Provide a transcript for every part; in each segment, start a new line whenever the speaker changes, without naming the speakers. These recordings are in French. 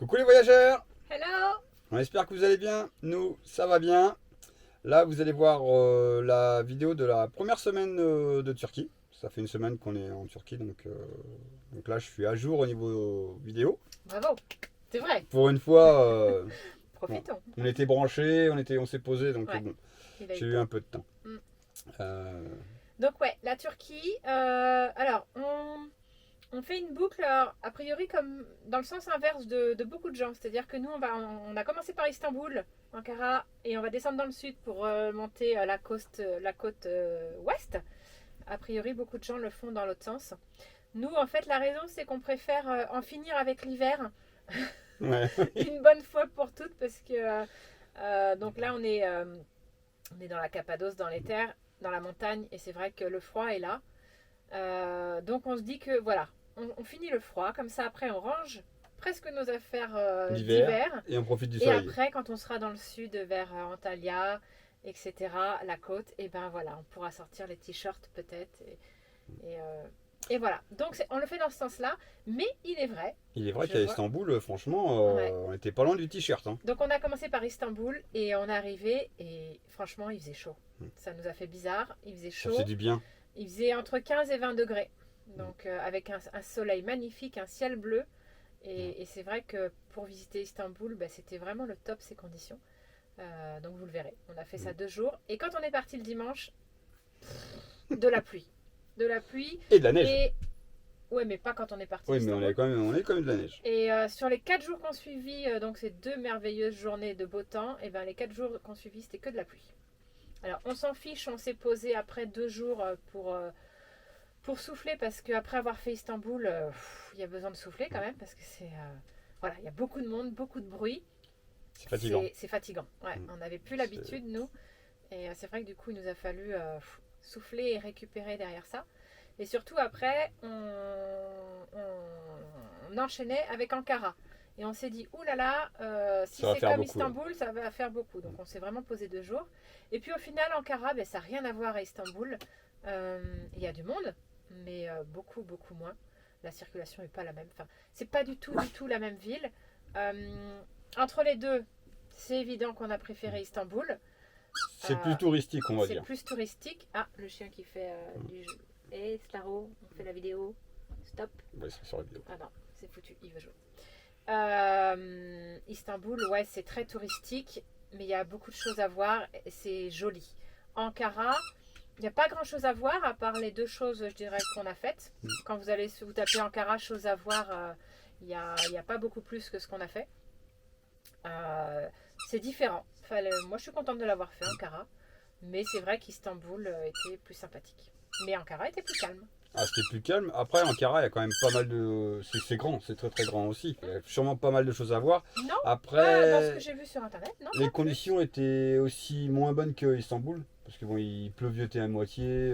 Coucou les voyageurs,
Hello!
on espère que vous allez bien, nous ça va bien. Là vous allez voir la vidéo de la première semaine de Turquie. Ça fait une semaine qu'on est en Turquie, donc là je suis à jour au niveau vidéo.
Bravo! C'est vrai,
Pour une fois, bon,
profitons.
on était branchés, on s'est posé, donc
Ouais,
bon,
il a eu
j'ai
le
eu un
temps.
peu de temps.
Mm.
Euh,
Donc ouais, la Turquie, alors on fait une boucle, a priori comme dans le sens inverse de beaucoup de gens. C'est-à-dire que nous, on a commencé par Istanbul, Ankara, et on va descendre dans le sud pour monter la côte ouest. A priori, beaucoup de gens le font dans l'autre sens. Nous, en fait, la raison, c'est qu'on préfère en finir avec l'hiver
ouais.
une bonne fois pour toutes parce que donc là on est dans la Cappadoce, dans les terres, dans la montagne et c'est vrai que le froid est là. Donc on se dit que voilà, on finit le froid, comme ça après on range presque nos affaires
L'hiver,
d'hiver
et on profite du
et
soleil.
après quand on sera dans le sud vers Antalya, etc., la côte, et ben voilà, on pourra sortir les t-shirts peut-être et, euh, et voilà. Donc on le fait dans ce sens-là, mais il est vrai,
Il est vrai
je
qu'à
vois.
Istanbul, franchement,
Ouais.
on était pas loin du t-shirt, hein.
Donc on a commencé par Istanbul et on est arrivé et franchement il faisait chaud. Ça nous a fait bizarre, il faisait
Ça faisait
chaud,
du bien.
il faisait entre 15 et 20 degrés. Donc avec un soleil magnifique, un ciel bleu. Et c'est vrai que pour visiter Istanbul, bah, c'était vraiment le top ces conditions. Donc vous le verrez, on a fait ça 2 jours. Et quand on est parti le dimanche, de la pluie. De la pluie.
Et de la neige.
Et ouais mais pas quand on est parti
Oui, mais
d'Istanbul.
on est quand même de la neige.
Et sur les 4 jours qu'on suivit, donc ces 2 merveilleuses journées de beau temps, et ben les 4 jours qu'on suivit, c'était que de la pluie. Alors on s'en fiche, on s'est posé après 2 jours pour souffler, parce qu'après avoir fait Istanbul, il y a besoin de souffler quand même, parce que voilà, il y a beaucoup de monde, beaucoup de bruit.
C'est fatigant.
C'est fatigant. Ouais, on n'avait plus
C'est-
l'habitude, nous. Et c'est vrai que du coup, il nous a fallu souffler et récupérer derrière ça. Et surtout, après, on enchaînait avec Ankara. Et on s'est dit, oulala, si
Ça va
c'est
faire
comme
beaucoup, là.
Istanbul, ça va faire beaucoup. Donc on s'est vraiment posé 2 jours. Et puis au final, Ankara, ben, ça n'a rien à voir à Istanbul. Il y a du monde, mais beaucoup, beaucoup moins. La circulation n'est pas la même. Enfin, c'est pas du tout la même ville. Entre les deux, c'est évident qu'on a préféré Istanbul.
C'est plus
Euh,
touristique, on va
c'est
dire.
plus touristique. Ah, le chien qui fait du jeu. Et Slaro, on fait la vidéo. Stop.
Ouais, c'est sur la vidéo.
Ah non, c'est foutu, il veut jouer. Istanbul, ouais, c'est très touristique, mais il y a beaucoup de choses à voir et c'est joli. Ankara, il n'y a pas grand chose à voir à part les 2 choses, je dirais, qu'on a faites. Quand vous allez vous taper Ankara, choses à voir, il y a pas beaucoup plus que ce qu'on a fait. Euh, c'est différent. Moi, je suis contente de l'avoir fait, Ankara. Mais c'est vrai qu'Istanbul était plus sympathique. Mais Ankara était plus calme.
Ah, c'était plus calme. Après, Ankara, il y a quand même pas mal de. C'est grand, c'est très très grand aussi. Il y a sûrement pas mal de choses à voir.
Non, pas dans ce que
Après,
j'ai vu sur internet, non,
les
pas plus.
conditions étaient aussi moins bonnes que Istanbul. Parce que bon, il pleuviotait à moitié,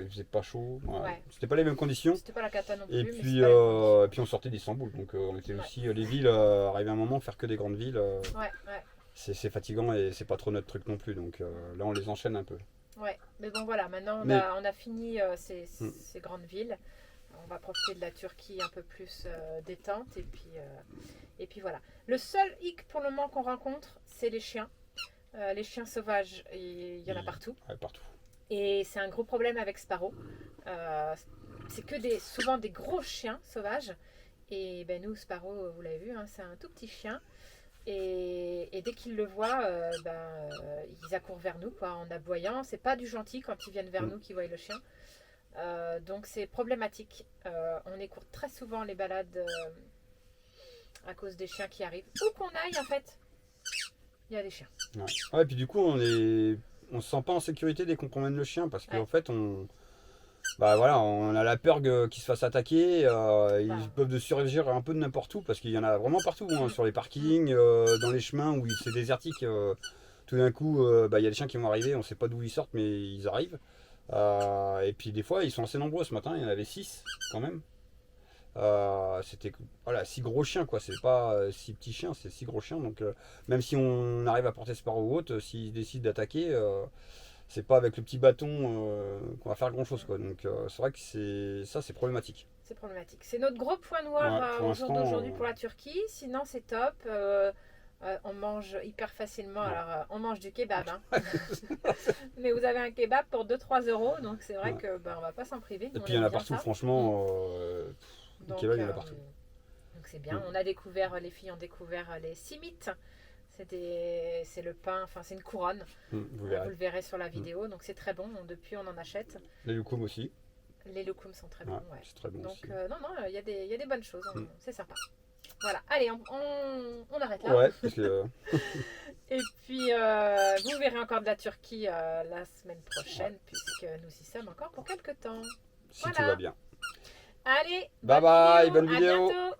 il faisait pas chaud. Ouais.
Ouais,
C'était pas les mêmes conditions.
c'était pas la cata non
Et
plus, mais c'est
puis,
pas les conditions.
puis on sortait d'Istanbul. Donc on était
Ouais,
aussi. Les villes, arrivé à un moment, faire que des grandes villes,
ouais, ouais.
c'est fatigant et c'est pas trop notre truc non plus. Donc là, on les enchaîne un peu.
Ouais, mais bon voilà, maintenant
Mais
on a fini
hmm,
ces grandes villes. On va profiter de la Turquie un peu plus détente et puis voilà. Le seul hic pour le moment qu'on rencontre, c'est les chiens. Les chiens sauvages, il y en a partout.
ouais, partout.
Et c'est un gros problème avec Sparrow. Euh, c'est que souvent des gros chiens sauvages. Et ben nous, Sparrow, vous l'avez vu, hein, c'est un tout petit chien. Et dès qu'ils le voient, ils accourent vers nous quoi, en aboyant. C'est pas du gentil quand ils viennent vers
Hmm.
nous qu'ils voient le chien. Donc c'est problématique. On écoute très souvent les balades à cause des chiens qui arrivent. Où qu'on aille en fait, il y a des chiens.
Ouais. Ouais, puis du coup, on se sent pas en sécurité dès qu'on promène le chien parce qu'en
Ouais,
fait, bah voilà, on a la peur qu'il se fasse attaquer. Ils
bah,
peuvent de surgir un peu de n'importe où parce qu'il y en a vraiment partout, hein,
mm,
sur les
mm,
parkings, dans les chemins où c'est désertique. Tout d'un coup, bah, il y a des chiens qui vont arriver, on sait pas d'où ils sortent, mais ils arrivent. Et puis des fois, ils sont assez nombreux. Ce matin, il y en avait 6 quand même. C'était voilà, 6 gros chiens quoi, c'est pas 6 petits chiens, c'est 6 gros chiens. Donc même si on arrive à porter Sparrow ou autre, s'ils décident d'attaquer, c'est pas avec le petit bâton qu'on va faire grand chose quoi. Donc c'est vrai que c'est problématique.
c'est problématique. C'est notre gros point noir
Ouais, pour
au jour
l'instant,
d'aujourd'hui pour la Turquie. Sinon, c'est top. On mange hyper facilement.
Ouais.
Alors, on mange du kebab. Hein. Mais vous avez un kebab pour 2-3 euros. Donc, c'est vrai que on va pas s'en priver.
Et
Nous,
puis
on
il y en a
aime bien
partout,
ça.
franchement. Le
Donc,
kebab, il y en a partout.
donc, c'est bien. On a découvert, les filles ont découvert les simites. C'est le pain, enfin, c'est une couronne.
Vous
Vous
verrez.
le verrez sur la vidéo. Donc, c'est très bon. Depuis, on en achète.
Les loukoums aussi.
Les loukoums sont très bons.
Ouais,
Ouais.
c'est très bon
Donc,
aussi.
non, il y a des bonnes choses. C'est sympa. Voilà, allez, on arrête là.
Ouais, parce que
Et puis, vous verrez encore de la Turquie la semaine prochaine, puisque nous y sommes encore pour quelques temps.
si
Voilà.
tout va bien.
Allez,
Bye bye, bonne vidéo.
À bientôt.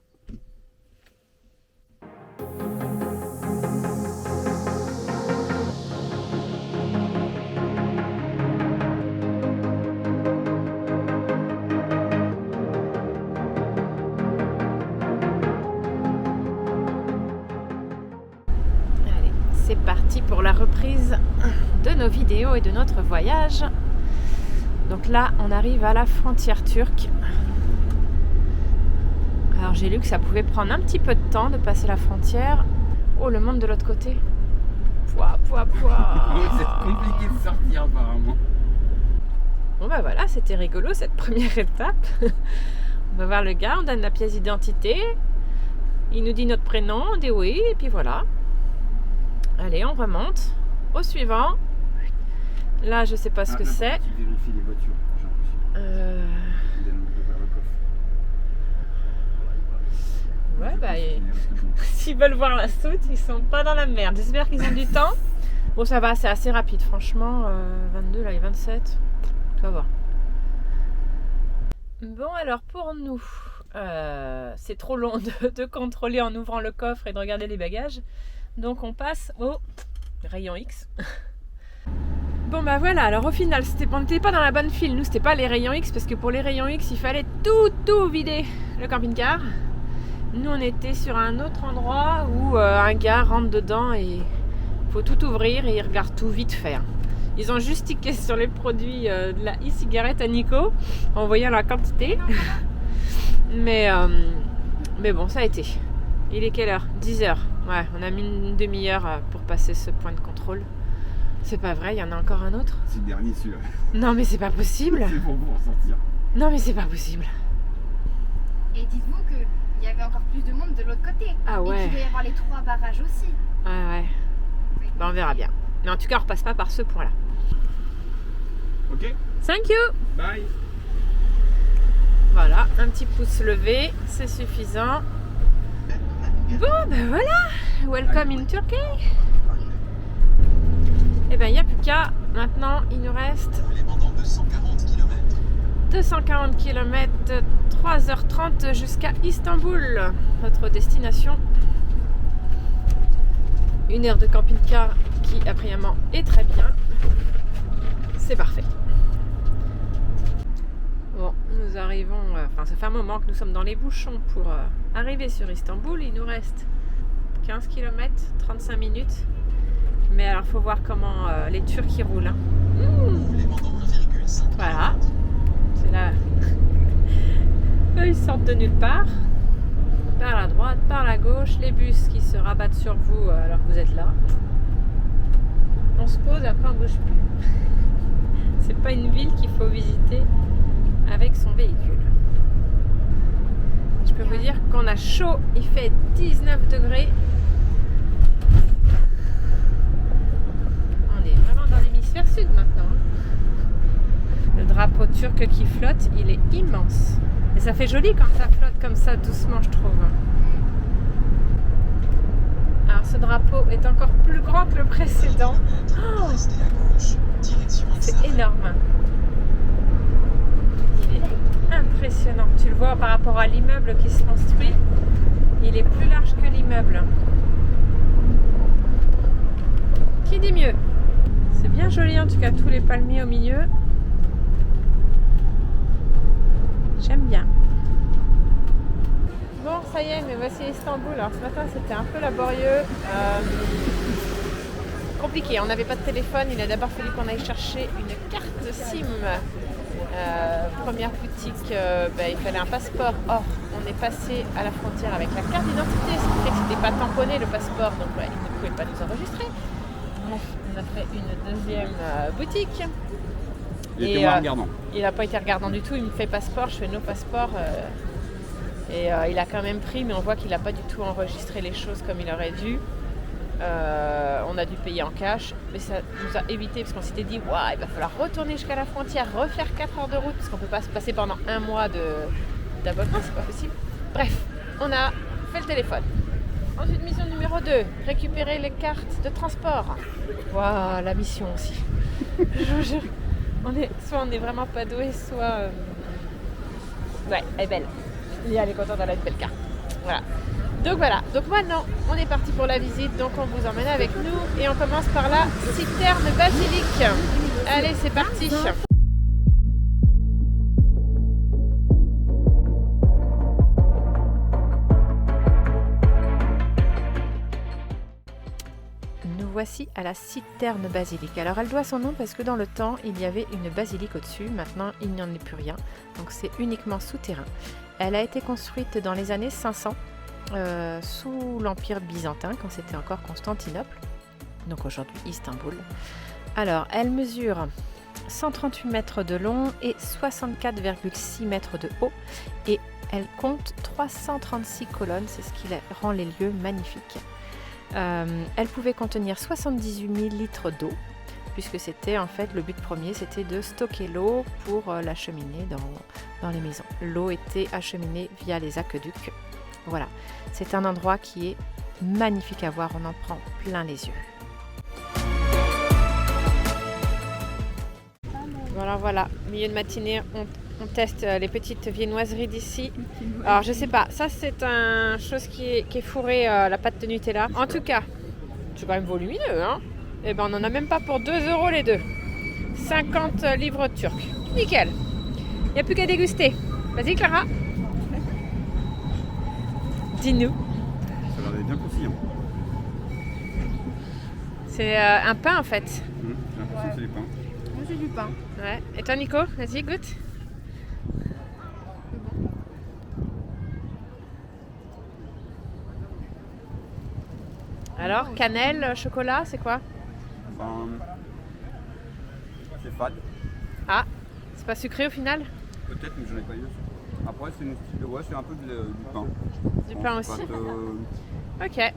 Allez, c'est parti pour la reprise de nos vidéos et de notre voyage. Donc là, on arrive à la frontière turque. Alors j'ai lu que ça pouvait prendre un petit peu de temps de passer la frontière. Oh, le monde de l'autre côté. Pouah.
C'est compliqué de sortir apparemment.
Bon bah voilà, c'était rigolo cette première étape. On va voir le gars, on donne la pièce d'identité. Il nous dit notre prénom, on dit oui, et puis voilà. Allez, on remonte au suivant. Là, je sais pas ce que c'est.
Tu vérifies les voitures, j'ai l'impression. Il donne le coffre.
Ouais, bah, s'ils veulent voir la soute, ils sont pas dans la merde. J'espère qu'ils ont du temps. Bon, ça va, c'est assez rapide, franchement. 22, là, et 27. Ça va. Bon, alors pour nous, c'est trop long de contrôler en ouvrant le coffre et de regarder les bagages. Donc, on passe au rayon X. Bon bah voilà, alors au final, on n'était pas dans la bonne file. Nous, c'était pas les rayons X, parce que pour les rayons X, il fallait tout vider le camping-car. Nous, on était sur un autre endroit où un gars rentre dedans et il faut tout ouvrir et il regarde tout vite faire. Ils ont juste tiqué sur les produits de la e-cigarette à Nico en voyant la quantité. Mais bon, ça a été. Il est quelle heure? 10h. Ouais, on a mis une demi-heure pour passer ce point de contrôle. C'est pas vrai, il y en a encore un autre?
C'est le dernier celui-là.
Non mais c'est pas possible.
C'est pour vous ressortir.
Non mais c'est pas possible.
Et dites-vous qu'il y avait encore plus de monde de l'autre côté.
Ah ouais.
Et qu'il doit y avoir les 3 barrages aussi.
Ouais. Bah, on verra bien. Mais en tout cas, on repasse pas par ce point-là.
Ok,
Thank you.
bye.
Voilà, un petit pouce levé, c'est suffisant. Bon, ben voilà. Welcome in Turkey. Et ben, il n'y a plus qu'à. Maintenant, il nous reste 240 km, 3h30 jusqu'à Istanbul, notre destination. 1 heure de camping-car qui, apparemment, est très bien. C'est parfait. Bon, nous arrivons, enfin ça fait un moment que nous sommes dans les bouchons pour arriver sur Istanbul. Il nous reste 15 km, 35 minutes. Mais alors faut voir comment les Turcs y roulent. Hein. Voilà, c'est là. Eux ils sortent de nulle part. Par la droite, par la gauche, les bus qui se rabattent sur vous alors que vous êtes là. On se pose, après on bouge plus. C'est pas une ville qu'il faut visiter avec son véhicule. Je peux vous dire qu'on a chaud, il fait 19 degrés. On est vraiment dans l'hémisphère sud maintenant. Le drapeau turc qui flotte, il est immense. Et ça fait joli quand ça flotte comme ça doucement, je trouve. Alors ce drapeau est encore plus grand que le précédent. Oh, c'est énorme. Il est impressionnant. Tu le vois par rapport à l'immeuble qui se construit. Il est plus large que l'immeuble. Qui dit mieux? C'est bien joli en tout cas, tous les palmiers au milieu. J'aime bien. Bon, ça y est, mais voici Istanbul. Alors ce matin, c'était un peu laborieux. Compliqué, on n'avait pas de téléphone. Il a d'abord fallu qu'on aille chercher une carte SIM Première boutique, il fallait un passeport. Or, on est passé à la frontière avec la carte d'identité, ce qui fait que c'était pas tamponné le passeport, donc ils ne pouvaient pas nous enregistrer. Bref, on a fait une deuxième boutique.
Il était moins regardant.
Il n'a pas été regardant du tout, il me fait passeport, je fais nos passeports. Il a quand même pris, mais on voit qu'il n'a pas du tout enregistré les choses comme il aurait dû. On a dû payer en cash, mais ça nous a évité parce qu'on s'était dit waouh, il va falloir retourner jusqu'à la frontière, refaire 4 heures de route parce qu'on ne peut pas se passer pendant un mois d'abonnement, c'est pas possible. Bref, on a fait le téléphone. Ensuite, mission numéro 2, récupérer les cartes de transport. Waouh, la mission aussi. Je vous jure, soit on est vraiment pas doué, soit ouais, elle est belle. Elle est contente d'avoir une belle carte. Voilà. Donc maintenant on est parti pour la visite, donc on vous emmène avec nous et on commence par la citerne basilique. Allez, c'est parti. Nous voici à la citerne basilique. Alors elle doit son nom parce que dans le temps il y avait une basilique au-dessus, maintenant il n'y en est plus rien, donc c'est uniquement souterrain. Elle a été construite dans les années 500 sous l'Empire byzantin, quand c'était encore Constantinople, donc aujourd'hui Istanbul. Alors, elle mesure 138 mètres de long et 64,6 mètres de haut, et elle compte 336 colonnes, c'est ce qui rend les lieux magnifiques. Elle pouvait contenir 78 000 litres d'eau, puisque c'était en fait le but premier, c'était de stocker l'eau pour l'acheminer dans les maisons. L'eau était acheminée via les aqueducs. Voilà, c'est un endroit qui est magnifique à voir, on en prend plein les yeux. Voilà, milieu de matinée, on teste les petites viennoiseries d'ici. Alors je sais pas, ça c'est un chose qui est fourré, la pâte de Nutella. En tout cas, c'est quand même volumineux, hein. Et ben on en a même pas pour 2 € les deux. 50 livres turcs. Nickel. Il n'y a plus qu'à déguster. Vas-y Clara. Dis-nous.
Ça a l'air bien croustillant.
C'est un pain en fait.
J'ai l'impression que c'est du pain.
Moi j'ai du pain.
Ouais. Et toi Nico, vas-y goûte. Alors, cannelle, chocolat, c'est quoi?
C'est fade.
Ah, c'est pas sucré au final?
Peut-être, mais j'en ai pas eu. Après, c'est un peu du pain.
Du pain aussi? Ok.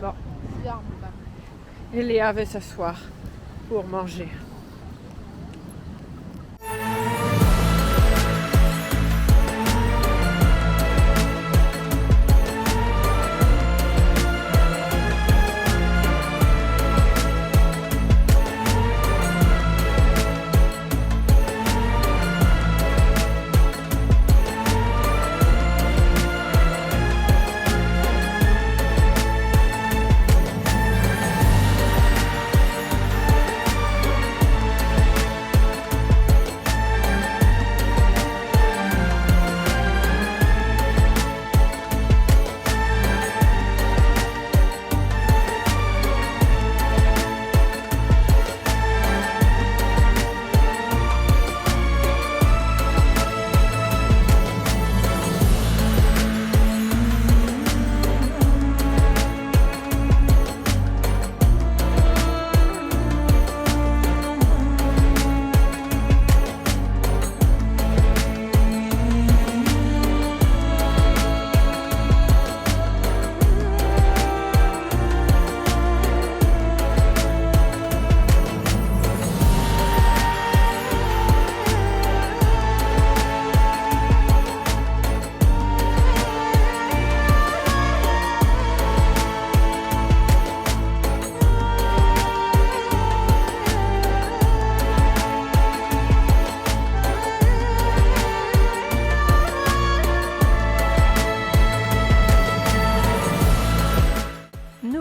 Bon.
Bizarre, mon pain.
Et Léa va s'asseoir pour manger.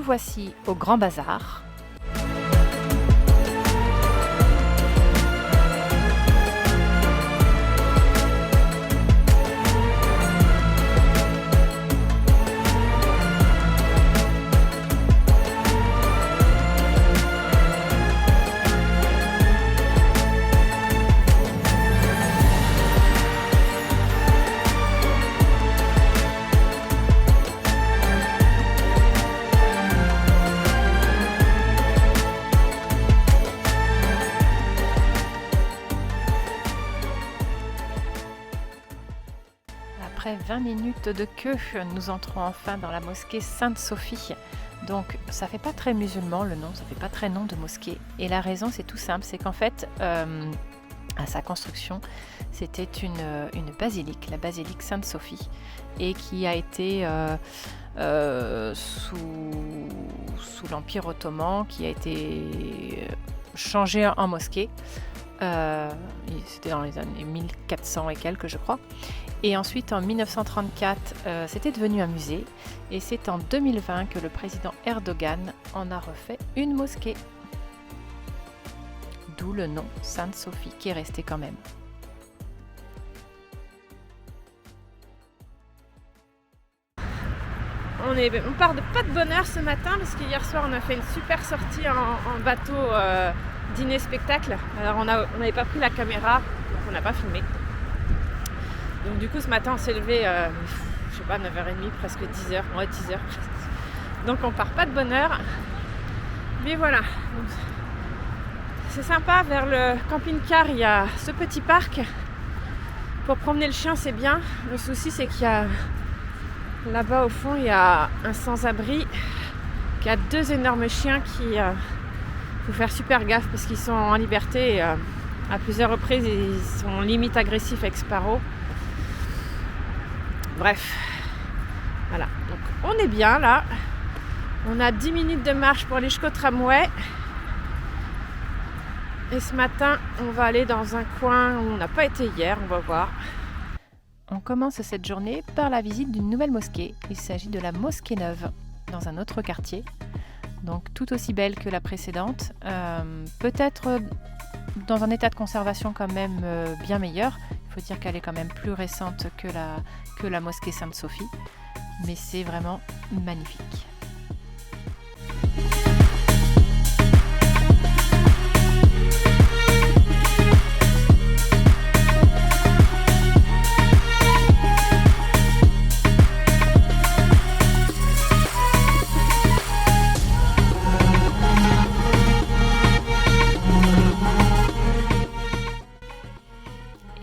Voici au Grand Bazar. après 20 minutes de queue, nous entrons enfin dans la mosquée Sainte-Sophie. Donc ça fait pas très musulman le nom, ça fait pas très nom de mosquée. Et la raison c'est tout simple, c'est qu'en fait à sa construction c'était une basilique, la basilique Sainte-Sophie, et qui a été sous l'Empire ottoman, qui a été changée en mosquée. C'était dans les années 1400 et quelques je crois. Et ensuite en 1934 c'était devenu un musée, et c'est en 2020 que le président Erdogan en a refait une mosquée. D'où le nom Sainte-Sophie qui est resté quand même. On part de pas de bonne heure ce matin parce que hier soir on a fait une super sortie en bateau dîner-spectacle. Alors on n'avait pas pris la caméra, donc on n'a pas filmé. Donc du coup ce matin on s'est levé, je sais pas, 9h30, presque 10h, ouais 10h. Donc on part pas de bonne heure. Mais voilà. Donc, c'est sympa, vers le camping-car il y a ce petit parc. Pour promener le chien c'est bien. Le souci c'est qu'il y a là-bas au fond il y a un sans-abri qui a 2 énormes chiens qui... faut faire super gaffe parce qu'ils sont en liberté et, à plusieurs reprises ils sont limite agressifs avec Sparrow. Bref, voilà, donc on est bien là, on a 10 minutes de marche pour aller jusqu'au tramway, et ce matin on va aller dans un coin où on n'a pas été hier, on va voir. On commence cette journée par la visite d'une nouvelle mosquée, il s'agit de la mosquée neuve, dans un autre quartier, donc tout aussi belle que la précédente, peut-être dans un état de conservation quand même bien meilleur. Il faut dire qu'elle est quand même plus récente que la mosquée Sainte-Sophie, mais c'est vraiment magnifique.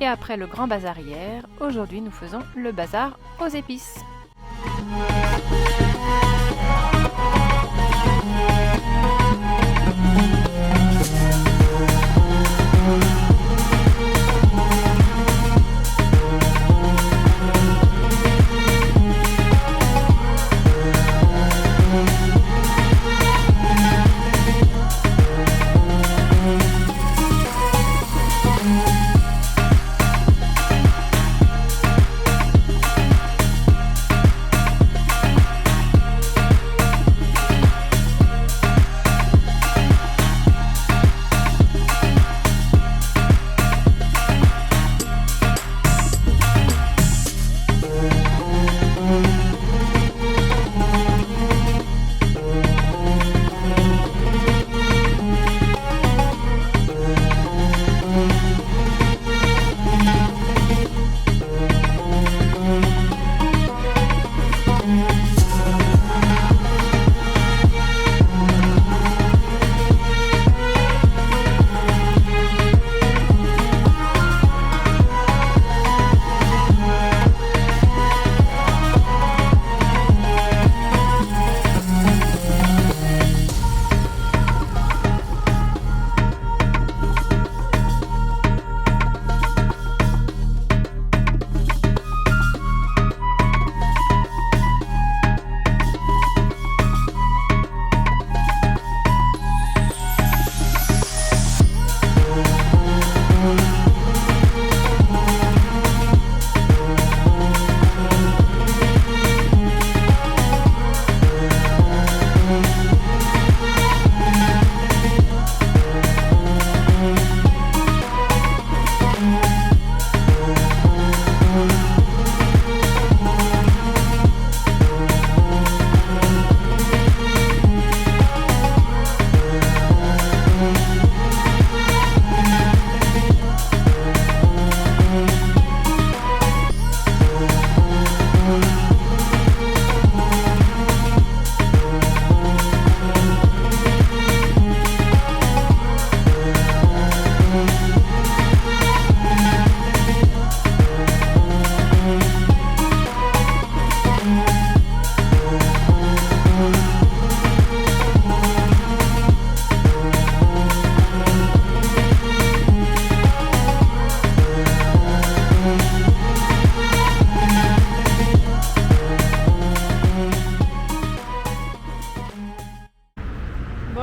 Et après le grand bazar hier, aujourd'hui nous faisons le bazar aux épices.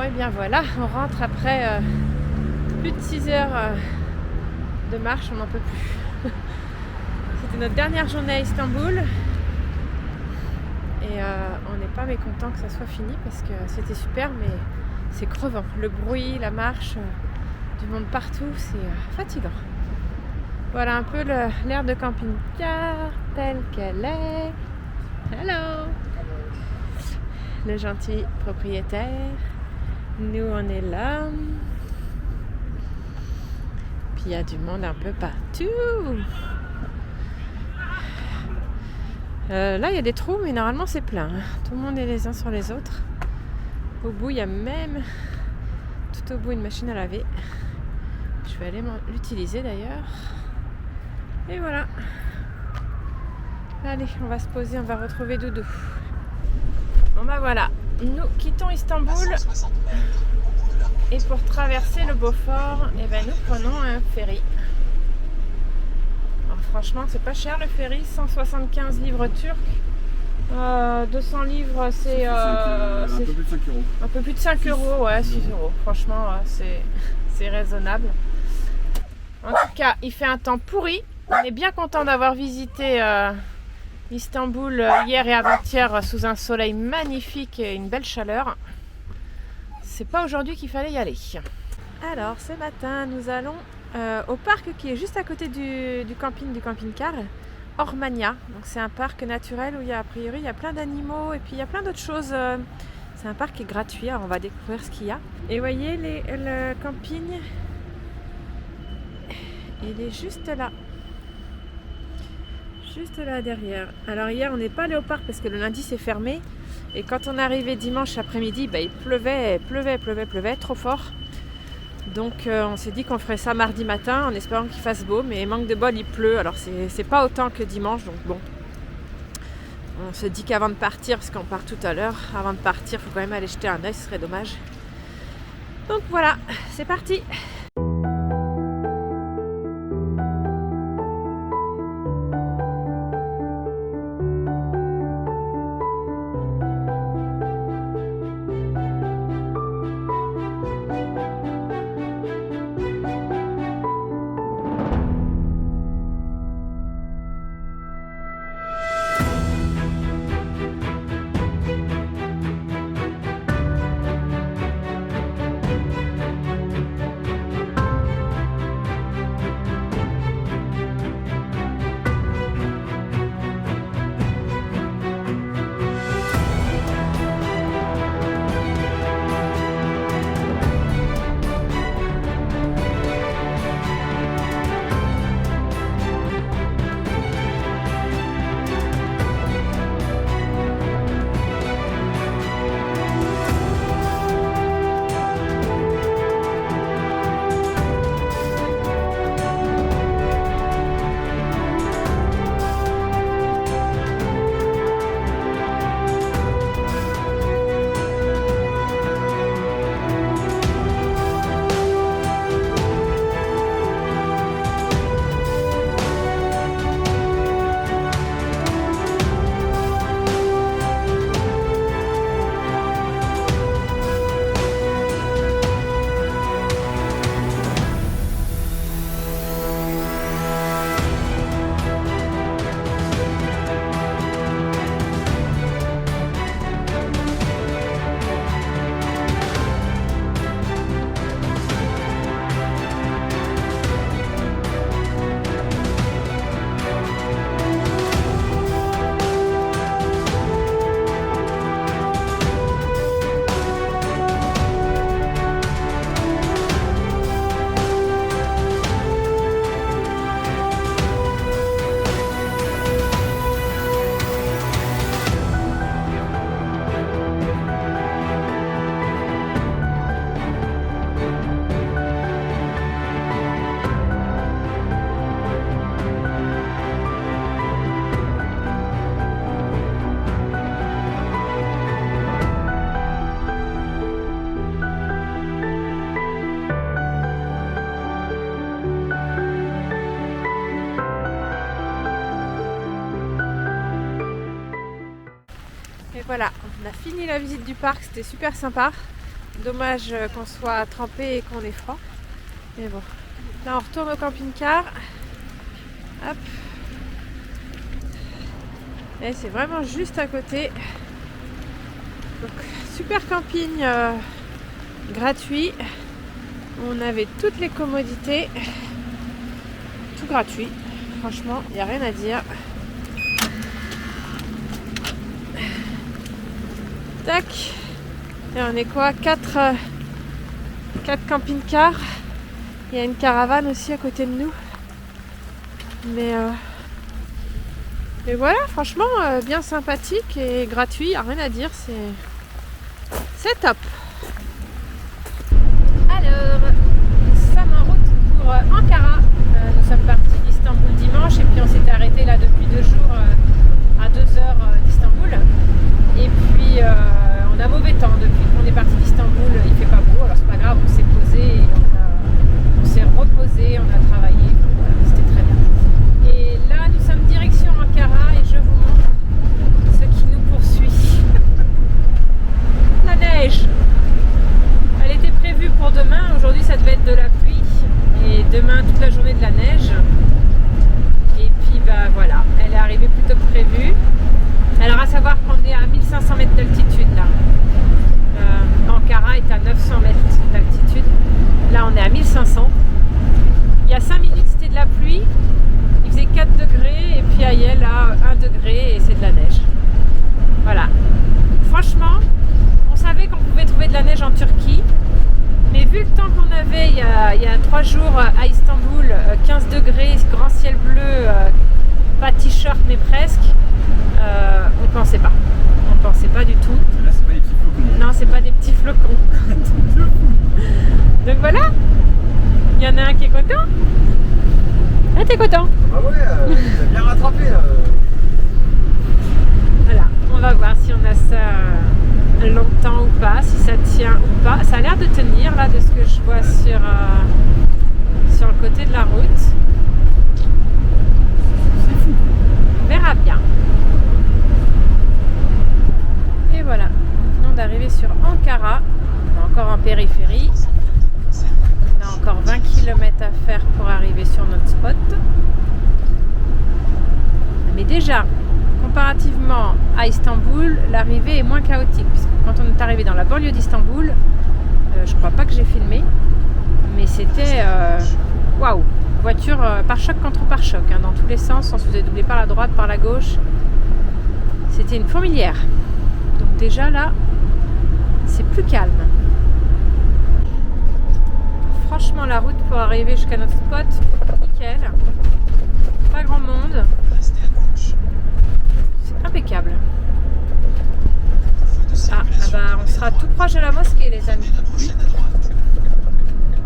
et bien voilà, on rentre après plus de 6 heures de marche, on n'en peut plus. C'était notre dernière journée à Istanbul. Et on n'est pas mécontent que ça soit fini parce que c'était super, mais c'est crevant. Le bruit, la marche, du monde partout, c'est fatigant. Voilà un peu l'aire de camping-car telle qu'elle est. Hello! Le gentil propriétaire. Nous, on est là. Puis il y a du monde un peu partout. Là, il y a des trous, mais normalement, c'est plein. Tout le monde est les uns sur les autres. Au bout, il y a même tout au bout une machine à laver. Je vais aller l'utiliser d'ailleurs. Et voilà. Allez, on va se poser, on va retrouver Doudou. Bon bah voilà, nous quittons Istanbul. Et pour traverser le Bosphore, eh ben, nous prenons un ferry. Alors, franchement, c'est pas cher le ferry, 175 livres turcs. 200 livres, c'est
un peu plus de 5 euros.
un peu plus de 5 euros, ouais, 6 euros. Franchement, c'est raisonnable. En tout cas, il fait un temps pourri. On est bien content d'avoir visité Istanbul hier et avant-hier sous un soleil magnifique et une belle chaleur. C'est pas aujourd'hui qu'il fallait y aller. Alors, ce matin, nous allons au parc qui est juste à côté du camping-car. Ormania, donc c'est un parc naturel où a priori il y a plein d'animaux et puis il y a plein d'autres choses. C'est un parc qui est gratuit, alors on va découvrir ce qu'il y a. Et vous voyez le camping, il est juste là derrière. Alors hier on n'est pas allé au parc parce que le lundi c'est fermé et quand on est arrivé dimanche après-midi, il pleuvait trop fort. Donc on s'est dit qu'on ferait ça mardi matin en espérant qu'il fasse beau, mais manque de bol il pleut, alors c'est pas autant que dimanche, donc bon. On se dit qu'avant de partir, parce qu'on part tout à l'heure, avant de partir, il faut quand même aller jeter un œil, ce serait dommage. Donc voilà, c'est parti. Voilà, on a fini la visite du parc, c'était super sympa. Dommage qu'on soit trempé et qu'on ait froid. Mais bon. Là on retourne au camping-car. Hop. Et c'est vraiment juste à côté. Donc super camping gratuit. On avait toutes les commodités. Tout gratuit. Franchement, il n'y a rien à dire. Tac. Et on est quoi 4 camping-cars. Il y a une caravane aussi à côté de nous. Mais voilà, franchement, bien sympathique et gratuit. Il n'y a rien à dire. C'est top. Alors, nous sommes en route pour Ankara. Nous sommes partis d'Istanbul dimanche et puis on s'était arrêté là depuis 2 jours à 2 heures d'Istanbul. Et puis on a mauvais temps depuis qu'on est parti d'Istanbul, il fait pas beau, alors c'est pas grave, on s'est posé, et on s'est reposé, on a travaillé, voilà, c'était très bien. Et là nous sommes direction Ankara et je vous montre ce qui nous poursuit. La neige. Elle était prévue pour demain, aujourd'hui ça devait être de la pluie et demain toute la journée de la neige. Et puis bah voilà, elle est arrivée plus tôt que prévu. Alors à savoir qu'on est à 1500 mètres d'altitude là. Ankara est à 900 mètres d'altitude. Là on est à 1500. Il y a 5 minutes c'était de la pluie. Il faisait 4 degrés et puis ailleurs là 1 degré et c'est de la neige. Voilà. Franchement, on savait qu'on pouvait trouver de la neige en Turquie. Mais vu le temps qu'on avait il y a 3 jours à Istanbul, 15 degrés, grand ciel bleu, pas de t-shirt mais presque, on pensait pas. On pensait pas du tout.
Là, c'est pas les petits flocons.
Non, c'est pas des petits flocons. Donc voilà, il y en a un qui est content. Ah, t'es content?
Ah ouais, il a bien rattrapé.
Voilà, on va voir si on a ça longtemps ou pas, si ça tient ou pas. Ça a l'air de tenir là de ce que je vois sur le côté de la route.
C'est fou.
On verra bien. Et voilà, nous venons d'arriver sur Ankara. On est encore en périphérie. On a encore 20 km à faire pour arriver sur notre spot. Mais déjà, comparativement à Istanbul, l'arrivée est moins chaotique. Puisque quand on est arrivé dans la banlieue d'Istanbul, je crois pas que j'ai filmé, mais c'était waouh! Voiture pare-choc contre pare-choc, hein, dans tous les sens, on se faisait doubler par la droite, par la gauche. C'était une fourmilière. Donc déjà là, c'est plus calme. Franchement, la route pour arriver jusqu'à notre spot, nickel. Pas grand monde. C'est impeccable. Ah bah on sera tout proche de la mosquée les amis.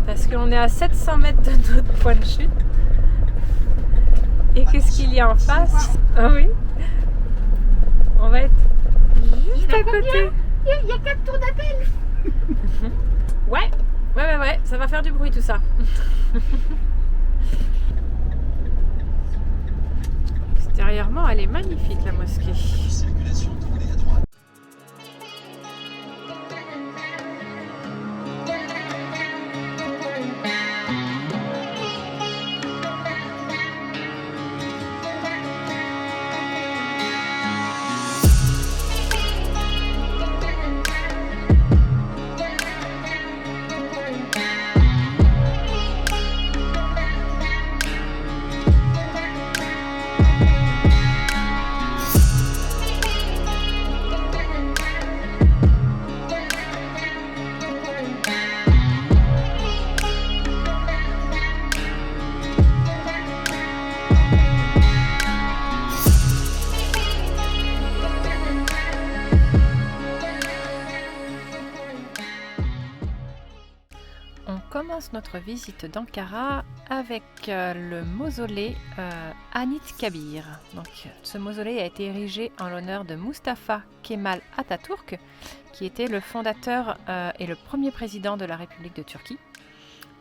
Parce qu'on est à 700 mètres de notre point de chute. Et qu'est-ce qu'il y a en face? Ah oui. On va être juste à côté.
Il y a 4 tours d'appel.
Ouais, ça va faire du bruit tout ça. Extérieurement, elle est magnifique la mosquée. Notre visite d'Ankara avec le mausolée Anıt Kabir. Donc, ce mausolée a été érigé en l'honneur de Mustafa Kemal Atatürk, qui était le fondateur et le premier président de la République de Turquie,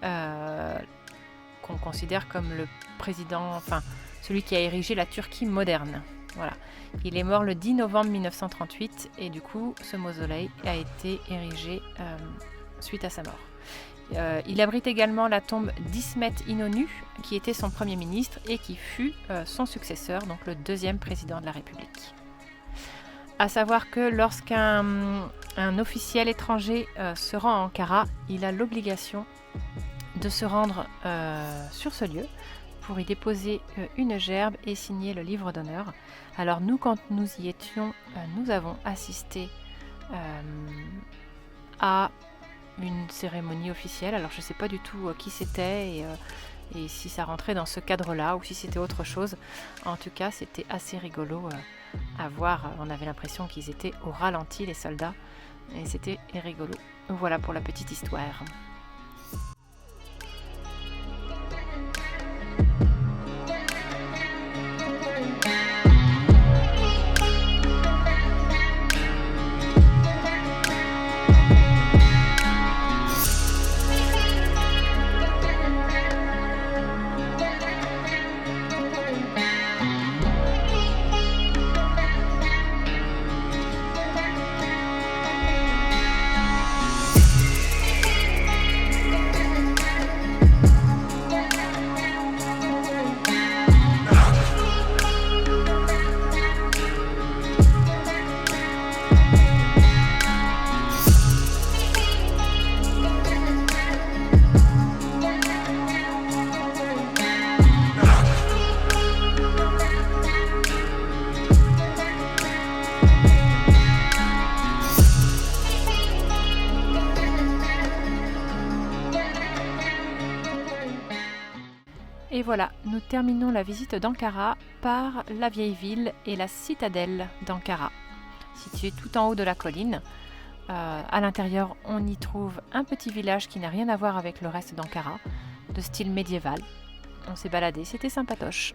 qu'on considère comme le président, enfin celui qui a érigé la Turquie moderne. Voilà. Il est mort le 10 novembre 1938 et du coup, ce mausolée a été érigé suite à sa mort. Il abrite également la tombe d'Ismet Inonu, qui était son premier ministre et qui fut son successeur, donc le 2e président de la République. À savoir que lorsqu'un officiel étranger se rend à Ankara, il a l'obligation de se rendre sur ce lieu pour y déposer une gerbe et signer le livre d'honneur. Alors nous, quand nous y étions, nous avons assisté à une cérémonie officielle. Alors je ne sais pas du tout qui c'était et si ça rentrait dans ce cadre-là ou si c'était autre chose. En tout cas, c'était assez rigolo à voir. On avait l'impression qu'ils étaient au ralenti, les soldats, et c'était rigolo. Voilà pour la petite histoire. Et voilà, nous terminons la visite d'Ankara par la vieille ville et la citadelle d'Ankara, située tout en haut de la colline. À l'intérieur, on y trouve un petit village qui n'a rien à voir avec le reste d'Ankara, de style médiéval. On s'est baladé, c'était sympatoche.